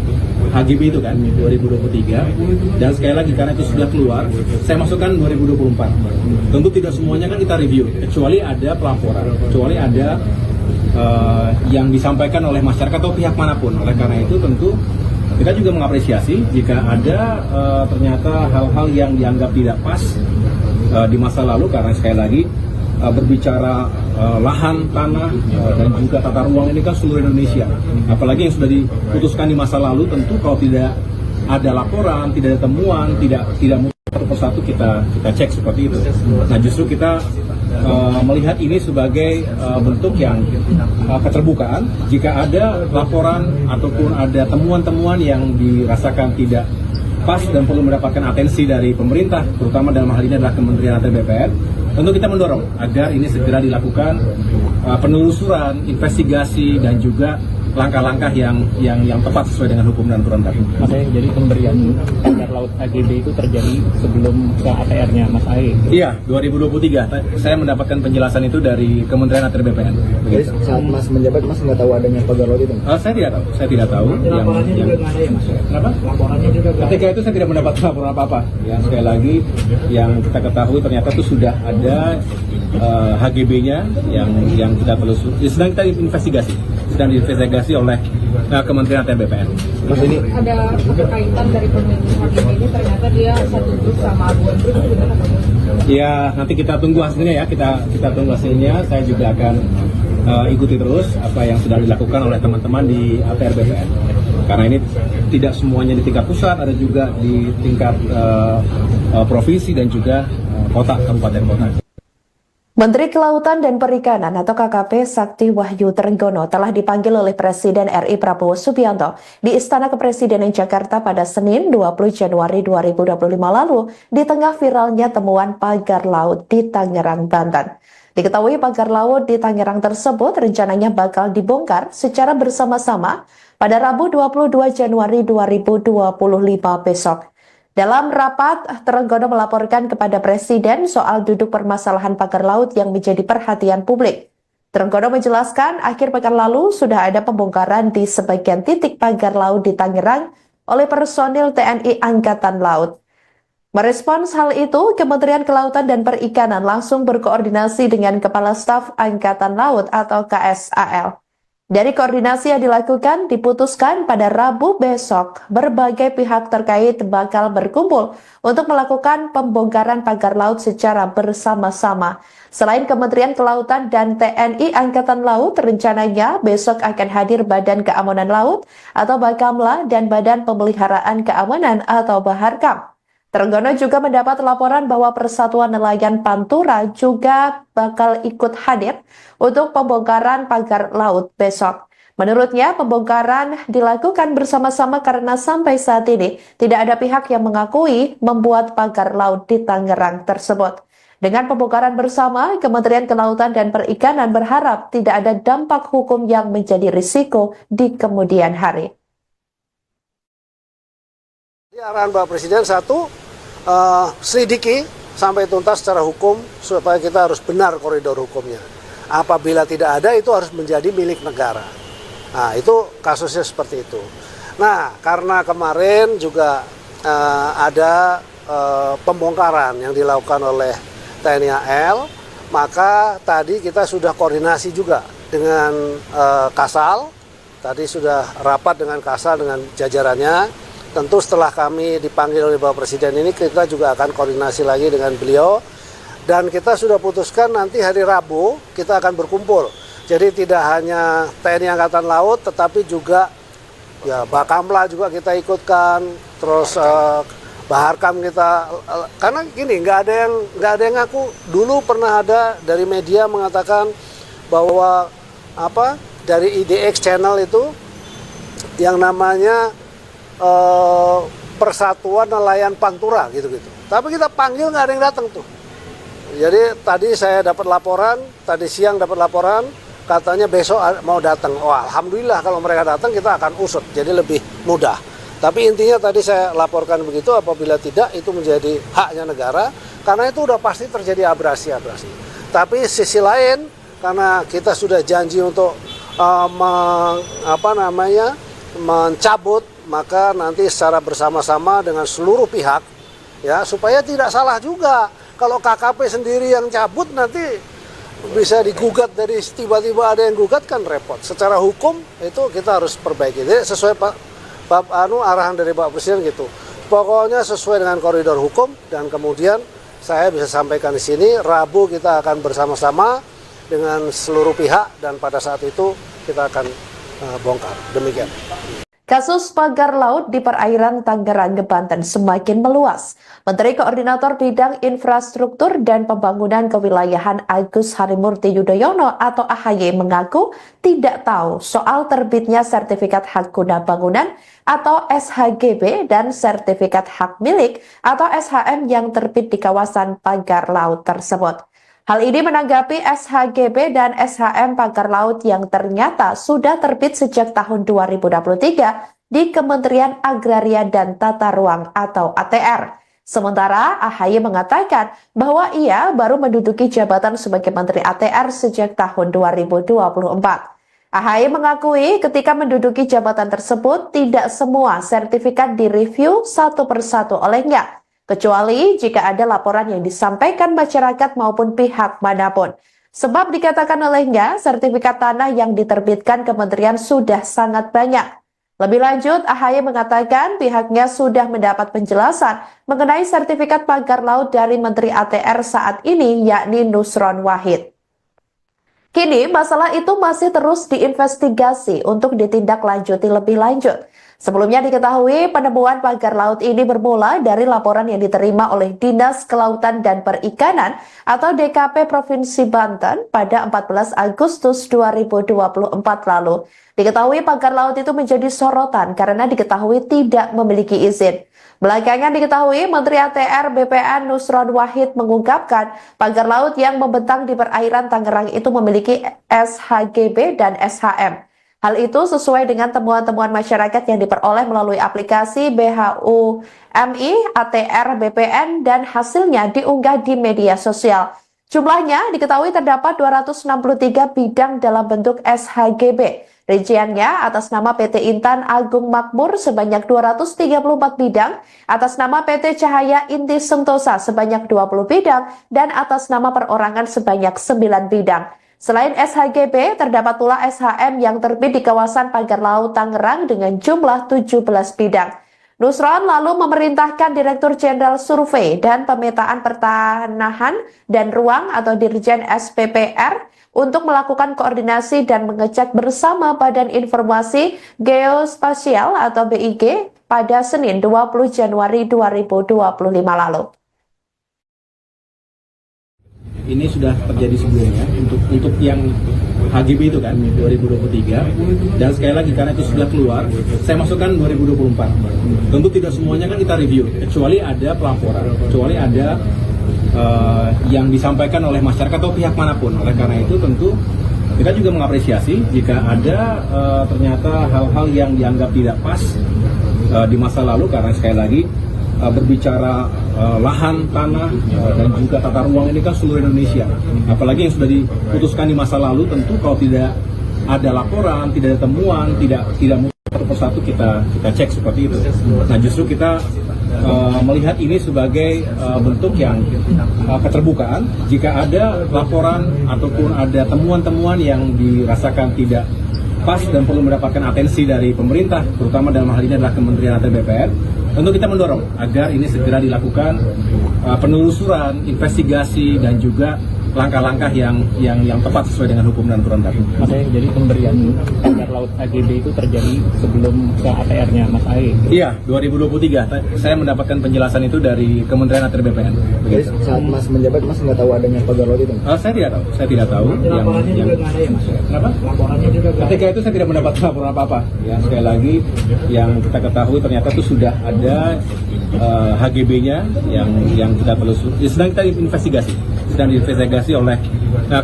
HGB itu kan 2023, dan sekali lagi karena itu sudah keluar, saya masukkan 2024. Tentu tidak semuanya kan kita review, kecuali ada pelaporan, kecuali ada yang disampaikan oleh masyarakat atau pihak manapun. Oleh karena itu tentu kita juga mengapresiasi jika ada ternyata hal-hal yang dianggap tidak pas di masa lalu, karena sekali lagi berbicara lahan, tanah, dan juga tata ruang ini kan seluruh Indonesia. Apalagi yang sudah diputuskan di masa lalu, tentu kalau tidak ada laporan, tidak ada temuan, tidak satu persatu kita cek seperti itu. Nah, justru kita melihat ini sebagai bentuk yang keterbukaan. Jika ada laporan ataupun ada temuan-temuan yang dirasakan tidak pas dan perlu mendapatkan atensi dari pemerintah, terutama dalam hal ini adalah Kementerian ATR BPN, tentu kita mendorong agar ini segera dilakukan penelusuran, investigasi, dan juga langkah-langkah yang tepat sesuai dengan hukum dan aturan baku. Mas Ahy, jadi pemberian pagar laut HGB itu terjadi sebelum ke ATR-nya Mas Ahy? Iya, 2023. Saya mendapatkan penjelasan itu dari Kementerian ATR BPN. Jadi saat Mas menjabat, Mas nggak tahu adanya pagar laut itu? Saya tidak tahu. Laporannya juga nggak ada ya Mas? Kenapa? Laporannya juga nggak ada. Ketika itu saya tidak mendapat laporan apa-apa. Ya, sekali lagi yang kita ketahui ternyata itu sudah ada HGB-nya yang kita telusuri. Sedang kita investigasi oleh Kementerian ATR BPN. Mas ini Ada keterkaitan dari pemilik HGB ini, ternyata dia satu grup sama Aguan Group, itu benar apa? Ya, nanti kita tunggu hasilnya ya. Kita tunggu hasilnya. Saya juga akan ikuti terus apa yang sudah dilakukan oleh teman-teman di ATR BPN. Karena ini tidak semuanya di tingkat pusat, ada juga di tingkat provinsi dan juga kota, kabupaten kota. Menteri Kelautan dan Perikanan atau KKP Sakti Wahyu Trenggono telah dipanggil oleh Presiden RI Prabowo Subianto di Istana Kepresidenan Jakarta pada Senin 20 Januari 2025 lalu di tengah viralnya temuan pagar laut di Tangerang, Banten. Diketahui pagar laut di Tangerang tersebut rencananya bakal dibongkar secara bersama-sama pada Rabu 22 Januari 2025 besok. Dalam rapat, Trenggono melaporkan kepada Presiden soal duduk permasalahan pagar laut yang menjadi perhatian publik. Trenggono menjelaskan akhir pekan lalu sudah ada pembongkaran di sebagian titik pagar laut di Tangerang oleh personil TNI Angkatan Laut. Merespons hal itu, Kementerian Kelautan dan Perikanan langsung berkoordinasi dengan Kepala Staf Angkatan Laut atau KSAL. Dari koordinasi yang dilakukan, diputuskan pada Rabu besok, berbagai pihak terkait bakal berkumpul untuk melakukan pembongkaran pagar laut secara bersama-sama. Selain Kementerian Kelautan dan TNI Angkatan Laut, rencananya besok akan hadir Badan Keamanan Laut atau Bakamla dan Badan Pemeliharaan Keamanan atau Baharkam. Trenggono juga mendapat laporan bahwa Persatuan Nelayan Pantura juga bakal ikut hadir untuk pembongkaran pagar laut besok. Menurutnya, pembongkaran dilakukan bersama-sama karena sampai saat ini tidak ada pihak yang mengakui membuat pagar laut di Tangerang tersebut. Dengan pembongkaran bersama, Kementerian Kelautan dan Perikanan berharap tidak ada dampak hukum yang menjadi risiko di kemudian hari. Arahan Bapak Presiden satu, selidiki sampai tuntas secara hukum supaya kita harus benar koridor hukumnya. Apabila tidak ada, itu harus menjadi milik negara. Nah, itu kasusnya seperti itu. Nah, karena kemarin juga ada pembongkaran yang dilakukan oleh TNI AL, maka tadi kita sudah koordinasi juga dengan Kasal. Tadi sudah rapat dengan Kasal dengan jajarannya. Tentu setelah kami dipanggil oleh Bapak Presiden ini, kita juga akan koordinasi lagi dengan beliau. Dan kita sudah putuskan nanti hari Rabu kita akan berkumpul. Jadi tidak hanya TNI Angkatan Laut, tetapi juga ya Bakamla juga kita ikutkan. Terus Baharkam kita, karena gini nggak ada yang ngaku. Dulu pernah ada dari media mengatakan bahwa dari IDX channel itu yang namanya Persatuan Nelayan Pantura gitu-gitu. Tapi kita panggil nggak ada yang datang tuh. Jadi tadi saya dapat laporan, tadi siang dapat laporan, katanya besok mau datang. Oh, alhamdulillah kalau mereka datang kita akan usut, jadi lebih mudah. Tapi intinya tadi saya laporkan begitu, apabila tidak itu menjadi haknya negara, karena itu udah pasti terjadi abrasi-abrasi. Tapi sisi lain, karena kita sudah janji untuk mencabut, maka nanti secara bersama-sama dengan seluruh pihak, ya supaya tidak salah juga. Kalau KKP sendiri yang cabut nanti bisa digugat, dari tiba-tiba ada yang gugat kan repot. Secara hukum itu kita harus perbaiki. Jadi sesuai arahan dari Pak Presiden gitu. Pokoknya sesuai dengan koridor hukum, dan kemudian saya bisa sampaikan di sini Rabu kita akan bersama-sama dengan seluruh pihak, dan pada saat itu kita akan bongkar. Demikian. Kasus pagar laut di perairan Tangerang, Banten semakin meluas. Menteri Koordinator Bidang Infrastruktur dan Pembangunan Kewilayahan Agus Harimurti Yudhoyono atau AHY mengaku tidak tahu soal terbitnya sertifikat hak guna bangunan atau SHGB dan sertifikat hak milik atau SHM yang terbit di kawasan pagar laut tersebut. Hal ini menanggapi SHGB dan SHM pagar laut yang ternyata sudah terbit sejak tahun 2023 di Kementerian Agraria dan Tata Ruang atau ATR. Sementara AHY mengatakan bahwa ia baru menduduki jabatan sebagai Menteri ATR sejak tahun 2024. AHY mengakui ketika menduduki jabatan tersebut tidak semua sertifikat direview satu persatu olehnya, kecuali jika ada laporan yang disampaikan masyarakat maupun pihak manapun. Sebab dikatakan olehnya, sertifikat tanah yang diterbitkan kementerian sudah sangat banyak. Lebih lanjut, AHY mengatakan pihaknya sudah mendapat penjelasan mengenai sertifikat pagar laut dari Menteri ATR saat ini, yakni Nusron Wahid. Kini, masalah itu masih terus diinvestigasi untuk ditindaklanjuti lebih lanjut. Sebelumnya diketahui penemuan pagar laut ini bermula dari laporan yang diterima oleh Dinas Kelautan dan Perikanan atau DKP Provinsi Banten pada 14 Agustus 2024 lalu. Diketahui pagar laut itu menjadi sorotan karena diketahui tidak memiliki izin. Belakangan diketahui Menteri ATR BPN Nusron Wahid mengungkapkan pagar laut yang membentang di perairan Tangerang itu memiliki SHGB dan SHM. Hal itu sesuai dengan temuan-temuan masyarakat yang diperoleh melalui aplikasi BHUMI, ATR, BPN, dan hasilnya diunggah di media sosial. Jumlahnya diketahui terdapat 263 bidang dalam bentuk SHGB. Rinciannya atas nama PT Intan Agung Makmur sebanyak 234 bidang, atas nama PT Cahaya Inti Sentosa sebanyak 20 bidang, dan atas nama perorangan sebanyak 9 bidang. Selain SHGB, terdapat pula SHM yang terbit di kawasan Pagar Laut Tangerang dengan jumlah 17 bidang. Nusron lalu memerintahkan Direktur Jenderal Survei dan Pemetaan Pertanahan dan Ruang atau Dirjen SPPR untuk melakukan koordinasi dan mengecek bersama Badan Informasi Geospasial atau BIG pada Senin 20 Januari 2025 lalu. Ini sudah terjadi sebelumnya untuk yang HGB itu kan 2023, dan sekali lagi karena itu sudah keluar, saya masukkan 2024. Tentu tidak semuanya kan kita review, kecuali ada pelaporan, kecuali ada yang disampaikan oleh masyarakat atau pihak manapun. Oleh karena itu tentu kita juga mengapresiasi jika ada ternyata hal-hal yang dianggap tidak pas di masa lalu, karena sekali lagi berbicara lahan, tanah, dan juga tata ruang ini kan seluruh Indonesia. Apalagi yang sudah diputuskan di masa lalu, tentu kalau tidak ada laporan, tidak ada temuan, tidak satu persatu kita cek seperti itu. Nah, justru kita melihat ini sebagai bentuk yang keterbukaan. Jika ada laporan ataupun ada temuan-temuan yang dirasakan tidak pas dan perlu mendapatkan atensi dari pemerintah, terutama dalam hal ini adalah Kementerian ATR BPN, tentu kita mendorong agar ini segera dilakukan penelusuran, investigasi, dan juga langkah-langkah yang tepat sesuai dengan hukum dan aturan baku. Mas Ae, jadi pemberian pagar laut HGB itu terjadi sebelum ke ATR-nya Mas Ae? Iya, 2023. Saya mendapatkan penjelasan itu dari Kementerian ATR BPN. Jadi saat Mas menjabat, Mas nggak tahu adanya pagar laut itu? Saya tidak tahu. Yang kenapa? Laporannya juga. Ketika itu saya tidak mendapat laporan apa-apa. Ya, sekali lagi yang kita ketahui ternyata itu sudah ada HGB-nya yang kita telusuri. Sedang kita investigasi oleh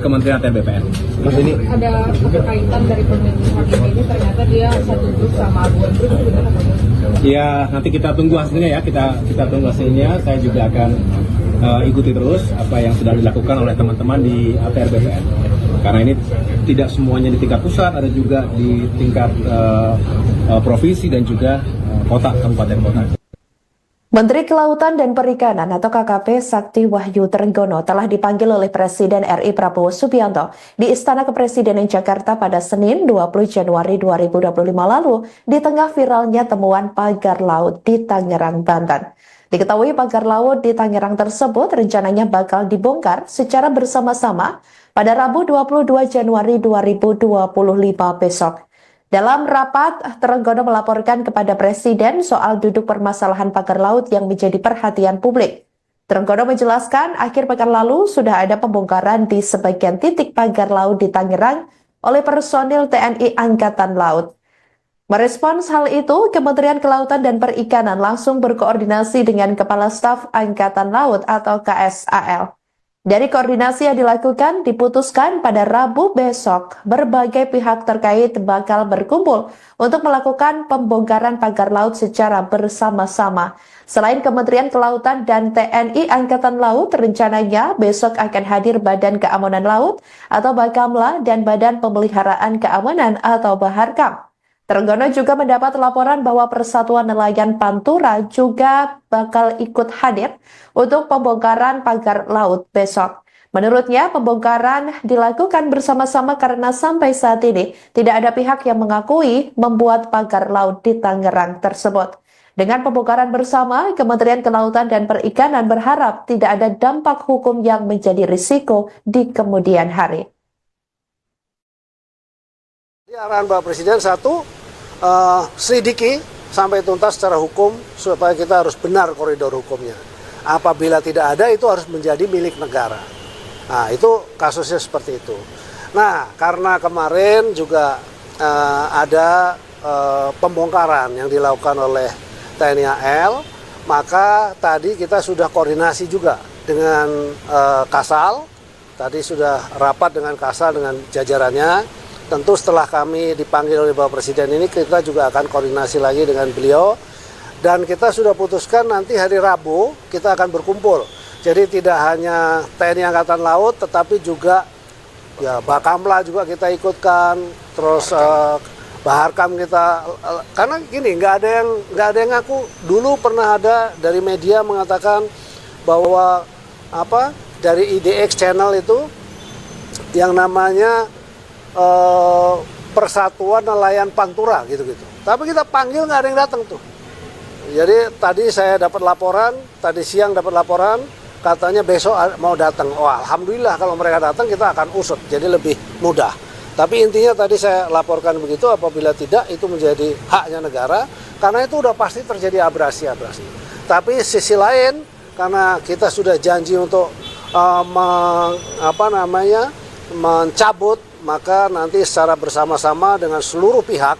Kementerian ATR BPN. Mas, ini Ada keterkaitan dari pemilik HGB ini, ternyata dia satu grup sama Aguan Group, itu benar apa? Ya, nanti kita tunggu hasilnya ya. Kita tunggu hasilnya. Saya juga akan ikuti terus apa yang sudah dilakukan oleh teman-teman di ATR BPN. Karena ini tidak semuanya di tingkat pusat, ada juga di tingkat provinsi dan juga kota, kabupaten kota. Menteri Kelautan dan Perikanan atau KKP Sakti Wahyu Trenggono telah dipanggil oleh Presiden RI Prabowo Subianto di Istana Kepresidenan Jakarta pada Senin 20 Januari 2025 lalu di tengah viralnya temuan pagar laut di Tangerang, Banten. Diketahui pagar laut di Tangerang tersebut rencananya bakal dibongkar secara bersama-sama pada Rabu 22 Januari 2025 besok. Dalam rapat, Trenggono melaporkan kepada Presiden soal duduk permasalahan pagar laut yang menjadi perhatian publik. Trenggono menjelaskan akhir pekan lalu sudah ada pembongkaran di sebagian titik pagar laut di Tangerang oleh personil TNI Angkatan Laut. Merespons hal itu, Kementerian Kelautan dan Perikanan langsung berkoordinasi dengan Kepala Staf Angkatan Laut atau KSAL. Dari koordinasi yang dilakukan, diputuskan pada Rabu besok, berbagai pihak terkait bakal berkumpul untuk melakukan pembongkaran pagar laut secara bersama-sama. Selain Kementerian Kelautan dan TNI Angkatan Laut, rencananya besok akan hadir Badan Keamanan Laut atau Bakamla dan Badan Pemeliharaan Keamanan atau Baharkam. Trenggono juga mendapat laporan bahwa Persatuan Nelayan Pantura juga bakal ikut hadir untuk pembongkaran pagar laut besok. Menurutnya, pembongkaran dilakukan bersama-sama karena sampai saat ini tidak ada pihak yang mengakui membuat pagar laut di Tangerang tersebut. Dengan pembongkaran bersama, Kementerian Kelautan dan Perikanan berharap tidak ada dampak hukum yang menjadi risiko di kemudian hari. Di arahan Bapak Presiden satu, selidiki sampai tuntas secara hukum supaya kita harus benar koridor hukumnya. Apabila tidak ada, itu harus menjadi milik negara. Nah, itu kasusnya seperti itu. Nah, karena kemarin juga ada pembongkaran yang dilakukan oleh TNI AL, maka tadi kita sudah koordinasi juga dengan Kasal. Tadi sudah rapat dengan Kasal dengan jajarannya tentu setelah kami dipanggil oleh Bapak Presiden ini, kita juga akan koordinasi lagi dengan beliau. Dan kita sudah putuskan nanti hari Rabu kita akan berkumpul. Jadi tidak hanya TNI Angkatan Laut, tetapi juga ya Bakamla juga kita ikutkan, terus Baharkam kita, karena gini nggak ada yang ngaku. Dulu pernah ada dari media mengatakan bahwa dari IDX channel itu yang namanya Persatuan Nelayan Pantura gitu-gitu. Tapi kita panggil nggak ada yang datang tuh. Jadi tadi saya dapat laporan, tadi siang dapat laporan, katanya besok mau datang. Oh, alhamdulillah kalau mereka datang kita akan usut, jadi lebih mudah. Tapi intinya tadi saya laporkan begitu, apabila tidak itu menjadi haknya negara, karena itu udah pasti terjadi abrasi-abrasi. Tapi sisi lain, karena kita sudah janji untuk mencabut, maka nanti secara bersama-sama dengan seluruh pihak,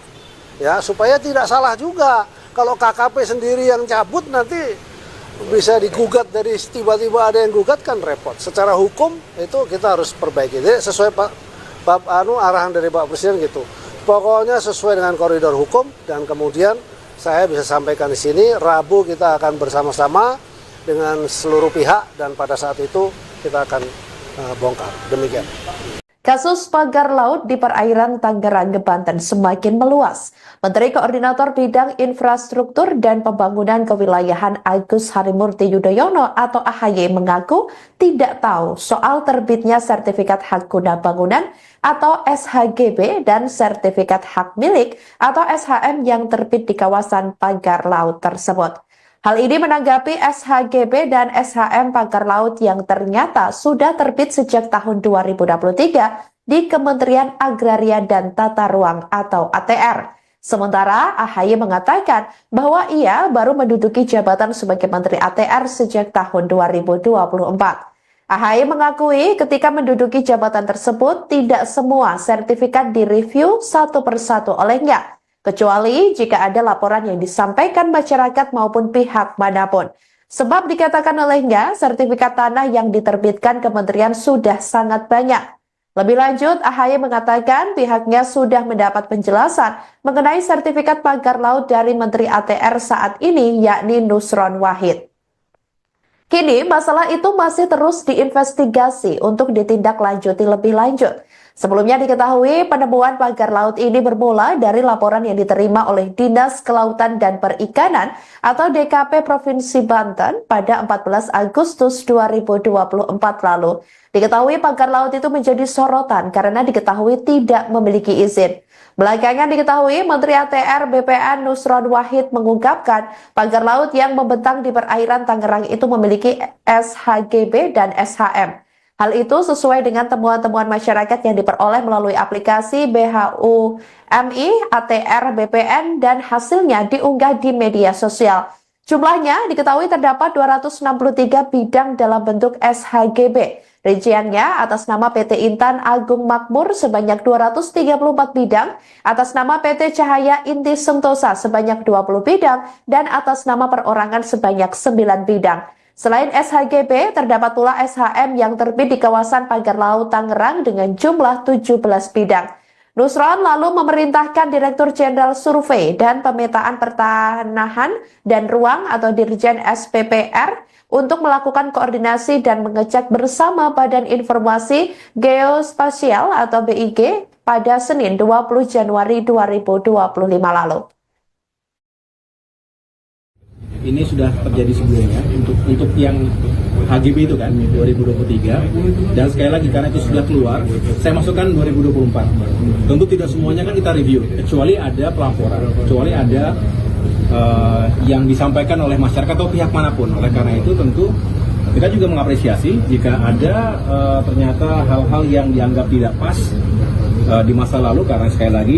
ya supaya tidak salah juga. Kalau KKP sendiri yang cabut nanti bisa digugat, dari tiba-tiba ada yang gugat kan repot. Secara hukum itu kita harus perbaiki. Jadi sesuai arahan dari Pak Presiden gitu. Pokoknya sesuai dengan koridor hukum, dan kemudian saya bisa sampaikan di sini Rabu kita akan bersama-sama dengan seluruh pihak, dan pada saat itu kita akan bongkar. Demikian. Kasus pagar laut di perairan Tangerang, Banten semakin meluas. Menteri Koordinator Bidang Infrastruktur dan Pembangunan Kewilayahan Agus Harimurti Yudhoyono atau AHY mengaku tidak tahu soal terbitnya sertifikat hak guna bangunan atau SHGB dan sertifikat hak milik atau SHM yang terbit di kawasan pagar laut tersebut. Hal ini menanggapi SHGB dan SHM pagar laut yang ternyata sudah terbit sejak tahun 2023 di Kementerian Agraria dan Tata Ruang atau ATR. Sementara AHY mengatakan bahwa ia baru menduduki jabatan sebagai Menteri ATR sejak tahun 2024. AHY mengakui ketika menduduki jabatan tersebut tidak semua sertifikat direview satu persatu olehnya, kecuali jika ada laporan yang disampaikan masyarakat maupun pihak manapun. Sebab dikatakan olehnya, sertifikat tanah yang diterbitkan kementerian sudah sangat banyak. Lebih lanjut, AHY mengatakan pihaknya sudah mendapat penjelasan mengenai sertifikat pagar laut dari Menteri ATR saat ini, yakni Nusron Wahid. Kini, masalah itu masih terus diinvestigasi untuk ditindaklanjuti lebih lanjut. Sebelumnya diketahui penemuan pagar laut ini bermula dari laporan yang diterima oleh Dinas Kelautan dan Perikanan atau DKP Provinsi Banten pada 14 Agustus 2024 lalu. Diketahui pagar laut itu menjadi sorotan karena diketahui tidak memiliki izin. Belakangan diketahui Menteri ATR BPN Nusron Wahid mengungkapkan pagar laut yang membentang di perairan Tangerang itu memiliki SHGB dan SHM. Hal itu sesuai dengan temuan-temuan masyarakat yang diperoleh melalui aplikasi BHU-MI ATR BPN dan hasilnya diunggah di media sosial. Jumlahnya diketahui terdapat 263 bidang dalam bentuk SHGB. Rinciannya atas nama PT Intan Agung Makmur sebanyak 234 bidang, atas nama PT Cahaya Inti Sentosa sebanyak 20 bidang, dan atas nama perorangan sebanyak 9 bidang. Selain SHGB, terdapat pula SHM yang terbit di kawasan pagar laut Tangerang dengan jumlah 17 bidang. Nusron lalu memerintahkan Direktur Jenderal Survei dan Pemetaan Pertanahan dan Ruang atau Dirjen SPPR untuk melakukan koordinasi dan mengecek bersama Badan Informasi Geospasial atau BIG pada Senin 20 Januari 2025 lalu. Ini sudah terjadi sebelumnya untuk yang HGB itu kan 2023, dan sekali lagi karena itu sudah keluar, saya masukkan 2024. Tentu tidak semuanya kan kita review, kecuali ada pelaporan, kecuali ada yang disampaikan oleh masyarakat atau pihak manapun. Oleh karena itu tentu kita juga mengapresiasi jika ada ternyata hal-hal yang dianggap tidak pas di masa lalu, karena sekali lagi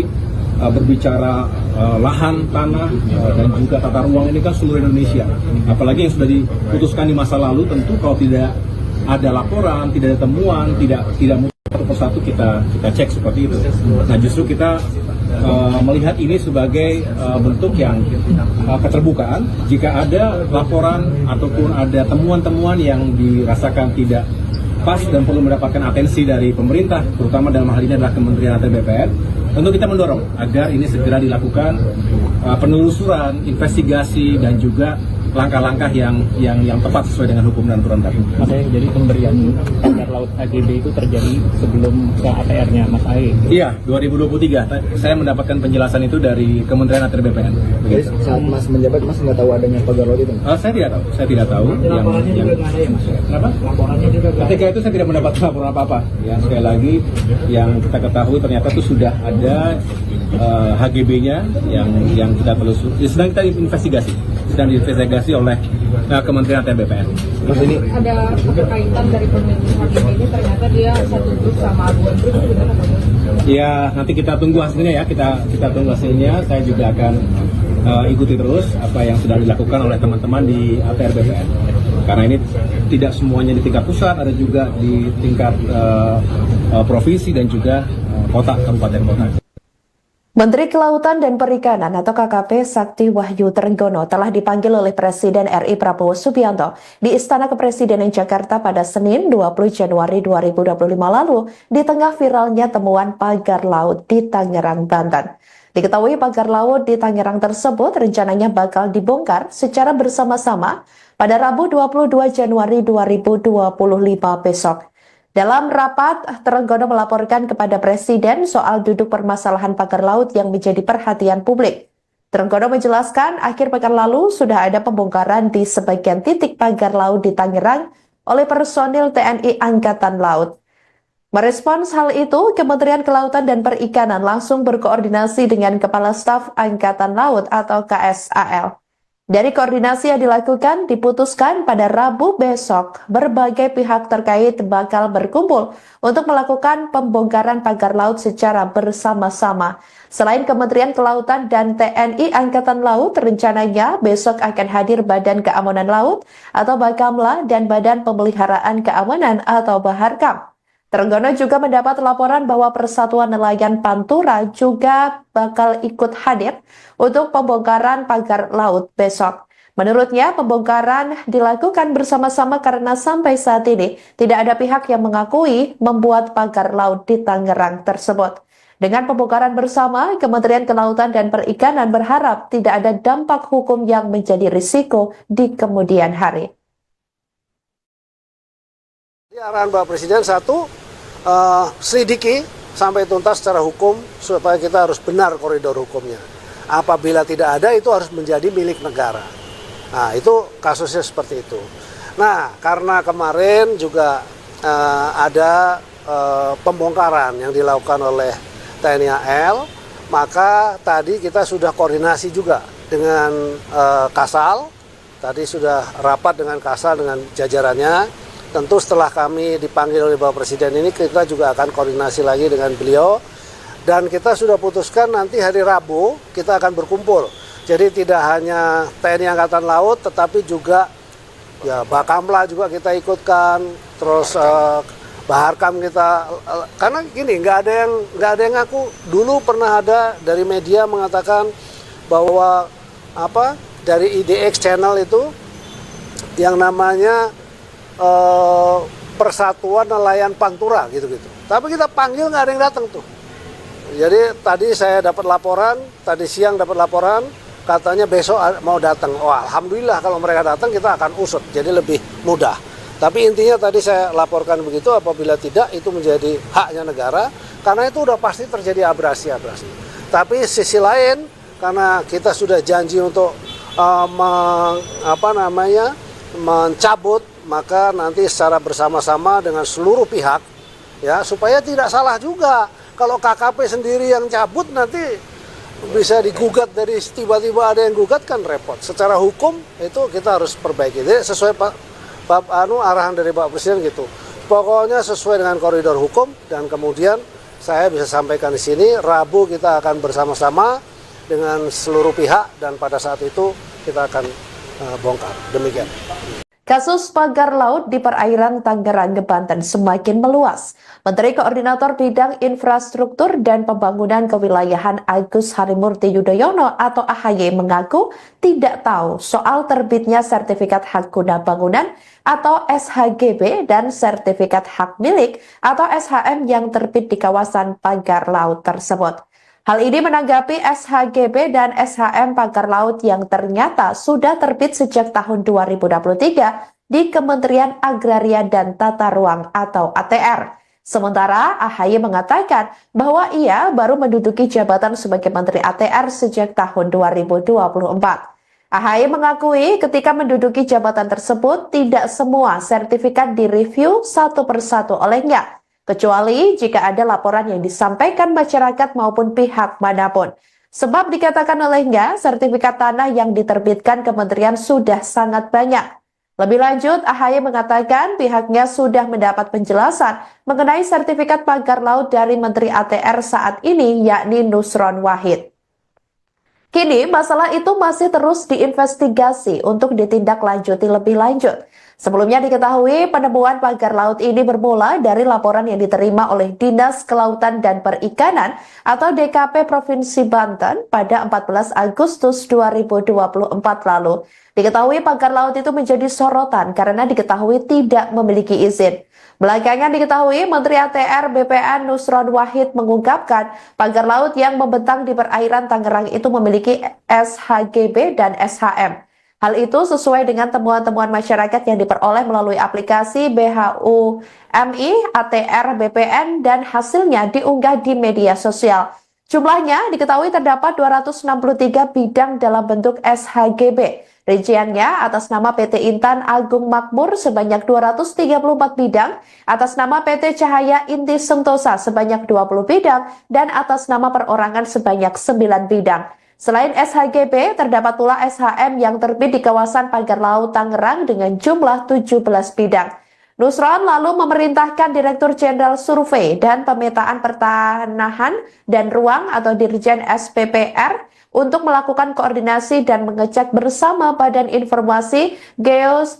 berbicara lahan, tanah, dan juga tata ruang ini kan seluruh Indonesia. Apalagi yang sudah diputuskan di masa lalu, tentu kalau tidak ada laporan, tidak ada temuan, tidak satu persatu kita cek seperti itu. Nah, justru kita melihat ini sebagai bentuk yang keterbukaan. Jika ada laporan ataupun ada temuan-temuan yang dirasakan tidak pas dan perlu mendapatkan atensi dari pemerintah, terutama dalam hal ini adalah Kementerian ATR BPN. Tentu kita mendorong agar ini segera dilakukan penelusuran, investigasi, dan juga langkah-langkah yang tepat sesuai dengan hukum dan aturan berlaku. Mas Ahy, jadi pemberian pagar laut HGB itu terjadi sebelum ke ATR-nya Mas Ahy? Iya, 2023. Saya mendapatkan penjelasan itu dari Kementerian ATR BPN. Jadi saat Mas menjabat, Mas nggak tahu adanya pagar laut itu? Saya tidak tahu. Laporannya juga nggak ada ya, Mas? Kenapa? Laporannya juga nggak ada. Ketika itu saya tidak mendapat laporan apa-apa. Ya, sekali lagi yang kita ketahui ternyata itu sudah ada HGB-nya yang kita telusuri. Sedang kita investigasi oleh Kementerian ATR BPN. Mas ini Ada keterkaitan dari pemilik HGB ini, ternyata dia satu grup sama Aguan Group, itu benar apa? Ya, nanti kita tunggu hasilnya ya. Kita tunggu hasilnya. Saya juga akan ikuti terus apa yang sudah dilakukan oleh teman-teman di ATR BPN. Karena ini tidak semuanya di tingkat pusat, ada juga di tingkat provinsi dan juga kota, kabupaten kota. Menteri Kelautan dan Perikanan atau KKP Sakti Wahyu Trenggono telah dipanggil oleh Presiden RI Prabowo Subianto di Istana Kepresidenan Jakarta pada Senin 20 Januari 2025 lalu di tengah viralnya temuan pagar laut di Tangerang, Banten. Diketahui pagar laut di Tangerang tersebut rencananya bakal dibongkar secara bersama-sama pada Rabu 22 Januari 2025 besok. Dalam rapat, Trenggono melaporkan kepada Presiden soal duduk permasalahan pagar laut yang menjadi perhatian publik. Trenggono menjelaskan akhir pekan lalu sudah ada pembongkaran di sebagian titik pagar laut di Tangerang oleh personil TNI Angkatan Laut. Merespons hal itu, Kementerian Kelautan dan Perikanan langsung berkoordinasi dengan Kepala Staf Angkatan Laut atau KSAL. Dari koordinasi yang dilakukan, diputuskan pada Rabu besok, berbagai pihak terkait bakal berkumpul untuk melakukan pembongkaran pagar laut secara bersama-sama. Selain Kementerian Kelautan dan TNI Angkatan Laut, rencananya besok akan hadir Badan Keamanan Laut atau Bakamla dan Badan Pemeliharaan Keamanan atau Baharkam. Trenggono juga mendapat laporan bahwa Persatuan Nelayan Pantura juga bakal ikut hadir untuk pembongkaran pagar laut besok. Menurutnya, pembongkaran dilakukan bersama-sama karena sampai saat ini tidak ada pihak yang mengakui membuat pagar laut di Tangerang tersebut. Dengan pembongkaran bersama, Kementerian Kelautan dan Perikanan berharap tidak ada dampak hukum yang menjadi risiko di kemudian hari. Arahan Bapak Presiden satu, selidiki sampai tuntas secara hukum supaya kita harus benar koridor hukumnya. Apabila tidak ada, itu harus menjadi milik negara. Nah, itu kasusnya seperti itu. Nah, karena kemarin juga ada pembongkaran yang dilakukan oleh TNI AL, maka tadi kita sudah koordinasi juga dengan Kasal. Tadi sudah rapat dengan Kasal dengan jajarannya. Tentu setelah kami dipanggil oleh Bapak Presiden ini, kita juga akan koordinasi lagi dengan beliau. Dan kita sudah putuskan nanti hari Rabu kita akan berkumpul. Jadi tidak hanya TNI Angkatan Laut, tetapi juga ya Bakamla juga kita ikutkan. Terus Baharkam kita, karena gini nggak ada yang ngaku. Dulu pernah ada dari media mengatakan bahwa dari IDX channel itu yang namanya Persatuan Nelayan Pantura gitu-gitu. Tapi kita panggil nggak ada yang datang tuh. Jadi tadi saya dapat laporan, tadi siang dapat laporan, katanya besok mau datang. Oh, alhamdulillah kalau mereka datang kita akan usut, jadi lebih mudah. Tapi intinya tadi saya laporkan begitu, apabila tidak itu menjadi haknya negara, karena itu udah pasti terjadi abrasi-abrasi. Tapi sisi lain, karena kita sudah janji untuk mencabut, maka nanti secara bersama-sama dengan seluruh pihak ya supaya tidak salah juga. Kalau KKP sendiri yang cabut nanti bisa digugat, dari tiba-tiba ada yang gugat kan repot. Secara hukum itu kita harus perbaiki. Jadi sesuai arahan dari Pak Presiden gitu. Pokoknya sesuai dengan koridor hukum, dan kemudian saya bisa sampaikan di sini Rabu kita akan bersama-sama dengan seluruh pihak dan pada saat itu kita akan bongkar. Demikian. Kasus pagar laut di perairan Tangerang, Banten semakin meluas. Menteri Koordinator Bidang Infrastruktur dan Pembangunan Kewilayahan Agus Harimurti Yudhoyono atau AHY mengaku tidak tahu soal terbitnya sertifikat hak guna bangunan atau SHGB dan sertifikat hak milik atau SHM yang terbit di kawasan pagar laut tersebut. Hal ini menanggapi SHGB dan SHM pagar laut yang ternyata sudah terbit sejak tahun 2023 di Kementerian Agraria dan Tata Ruang atau ATR. Sementara AHY mengatakan bahwa ia baru menduduki jabatan sebagai Menteri ATR sejak tahun 2024. AHY mengakui ketika menduduki jabatan tersebut tidak semua sertifikat direview satu persatu olehnya, kecuali jika ada laporan yang disampaikan masyarakat maupun pihak manapun. Sebab dikatakan olehnya, sertifikat tanah yang diterbitkan kementerian sudah sangat banyak. Lebih lanjut, AHY mengatakan pihaknya sudah mendapat penjelasan mengenai sertifikat pagar laut dari Menteri ATR saat ini, yakni Nusron Wahid. Kini, masalah itu masih terus diinvestigasi untuk ditindaklanjuti lebih lanjut. Sebelumnya diketahui penemuan pagar laut ini bermula dari laporan yang diterima oleh Dinas Kelautan dan Perikanan atau DKP Provinsi Banten pada 14 Agustus 2024 lalu. Diketahui pagar laut itu menjadi sorotan karena diketahui tidak memiliki izin. Belakangan diketahui Menteri ATR BPN Nusron Wahid mengungkapkan pagar laut yang membentang di perairan Tangerang itu memiliki SHGB dan SHM. Hal itu sesuai dengan temuan-temuan masyarakat yang diperoleh melalui aplikasi BHU-MI ATR BPN dan hasilnya diunggah di media sosial. Jumlahnya diketahui terdapat 263 bidang dalam bentuk SHGB. Rinciannya atas nama PT Intan Agung Makmur sebanyak 234 bidang, atas nama PT Cahaya Inti Sentosa sebanyak 20 bidang, dan atas nama perorangan sebanyak 9 bidang. Selain SHGB, terdapat pula SHM yang terbit di kawasan pagar laut Tangerang dengan jumlah 17 bidang. Nusron lalu memerintahkan Direktur Jenderal Survei dan Pemetaan Pertanahan dan Ruang atau Dirjen SPPR untuk melakukan koordinasi dan mengecek bersama Badan Informasi Geospasial